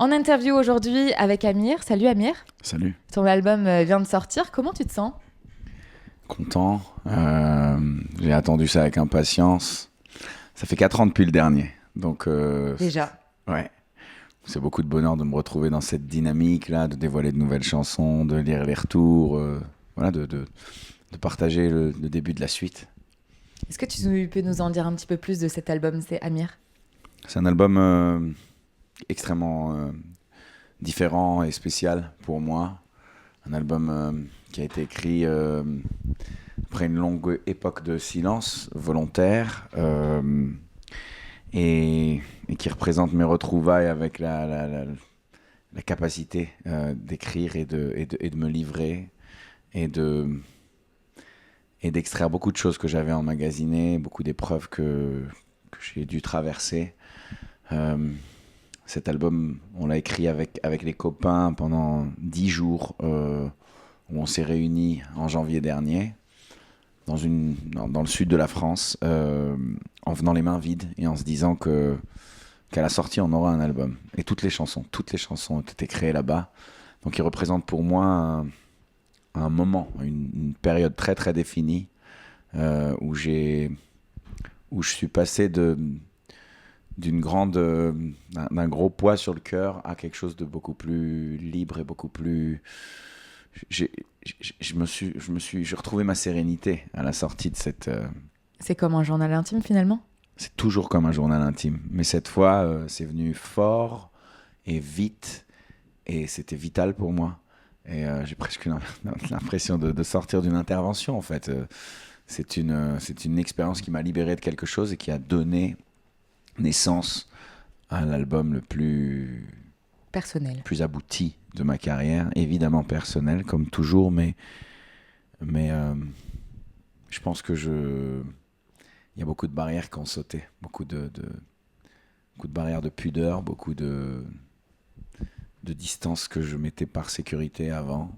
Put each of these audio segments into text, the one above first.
En interview aujourd'hui avec Amir. Salut Amir. Salut. Ton album vient de sortir. Comment tu te sens ? Content. J'ai attendu ça avec impatience. Ça fait 4 ans depuis le dernier. Donc, déjà. Ouais. C'est beaucoup de bonheur de me retrouver dans cette dynamique-là, de dévoiler de nouvelles chansons, de lire les retours, voilà, de partager le début de la suite. Est-ce que tu peux nous en dire un petit peu plus de cet album ? C'est Amir. C'est un album extrêmement différent et spécial pour moi. Un album qui a été écrit après une longue époque de silence volontaire et qui représente mes retrouvailles avec la capacité d'écrire et de me livrer et d'extraire beaucoup de choses que j'avais emmagasinées, beaucoup d'épreuves que j'ai dû traverser. Cet album, on l'a écrit avec les copains pendant 10 jours où on s'est réunis en janvier dernier dans le sud de la France en venant les mains vides et en se disant qu'à la sortie on aura un album. Et toutes les chansons ont été créées là-bas. Donc il représente pour moi un moment, une période très très définie où je suis passé d'un gros poids sur le cœur à quelque chose de beaucoup plus libre et beaucoup plus... J'ai retrouvé ma sérénité à la sortie de cette... C'est comme un journal intime finalement ? C'est toujours comme un journal intime. Mais cette fois, c'est venu fort et vite. Et c'était vital pour moi. Et j'ai presque l'impression de sortir d'une intervention, en fait. C'est une expérience qui m'a libéré de quelque chose et qui a donné naissance à l'album le plus... personnel. Plus abouti de ma carrière. Évidemment personnel, comme toujours, mais je pense que il y a beaucoup de barrières qui ont sauté. Beaucoup de barrières de pudeur, beaucoup de distance que je mettais par sécurité avant,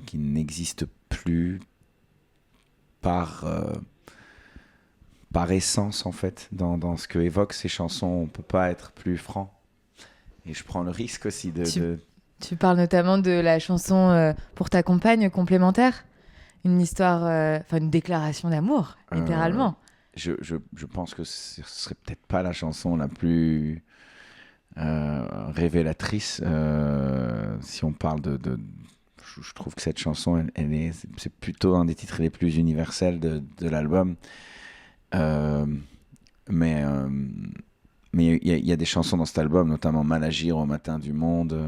qui n'existent plus par essence, en fait, dans ce que évoquent ces chansons. On ne peut pas être plus franc. Et je prends le risque aussi Tu parles notamment de la chanson Pour ta compagne, complémentaire. Une histoire, une déclaration d'amour, littéralement. Je pense que ce serait peut-être pas la chanson la plus révélatrice. Si on parle je trouve que cette chanson, c'est plutôt un des titres les plus universels de l'album. Mais il y a des chansons dans cet album, notamment Mal agir au matin du monde,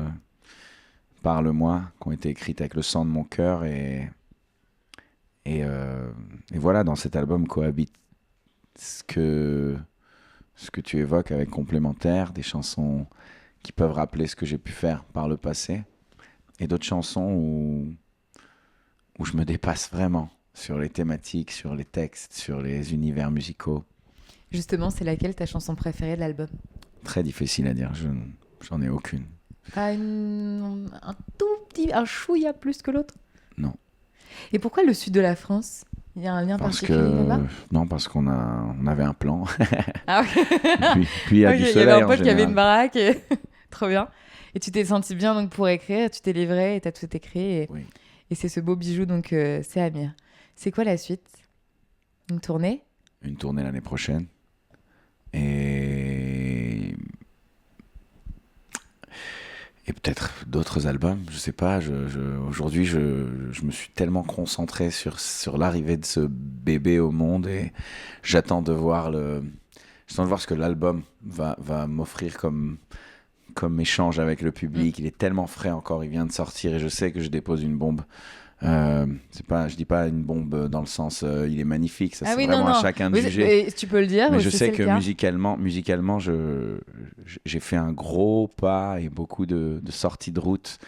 Parle-moi, qui ont été écrites avec le sang de mon cœur. Et voilà, dans cet album cohabite ce que tu évoques avec Complémentaire, des chansons qui peuvent rappeler ce que j'ai pu faire par le passé, et d'autres chansons où je me dépasse vraiment sur les thématiques, sur les textes, sur les univers musicaux. Justement, c'est laquelle ta chanson préférée de l'album ? Très difficile à dire, j'en ai aucune. Un tout petit, un chouïa plus que l'autre ? Non. Et pourquoi le sud de la France ? Il y a un lien particulier là-bas ? Non, parce qu'on avait un plan. Ah ouais. puis il y a du soleil. Il y avait un en pote qui général. avait une baraque. Et... Trop bien. Et tu t'es senti bien donc, pour écrire, tu t'es livré et tu as tout écrit. Oui. Et c'est ce beau bijou, donc c'est Amir. C'est quoi la suite ? Une tournée ? Une tournée l'année prochaine. Et peut-être d'autres albums, je sais pas. Aujourd'hui, je me suis tellement concentré sur l'arrivée de ce bébé au monde et j'attends de voir ce que l'album va m'offrir comme échange avec le public. Il est tellement frais encore, il vient de sortir et je sais que je dépose une bombe. Je dis pas une bombe dans le sens il est magnifique, ça c'est vraiment à chacun de juger. Tu peux le dire. Mais je sais que musicalement j'ai fait un gros pas et beaucoup de sorties de route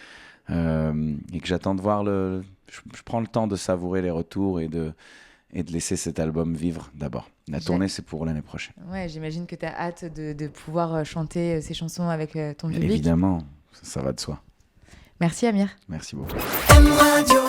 et que j'attends de voir je prends le temps de savourer les retours et de laisser cet album vivre d'abord. La tournée, c'est pour l'année prochaine. Ouais, j'imagine que tu as hâte de pouvoir chanter ces chansons avec ton public. Évidemment, ça va de soi. Merci Amir. Merci beaucoup. M Radio.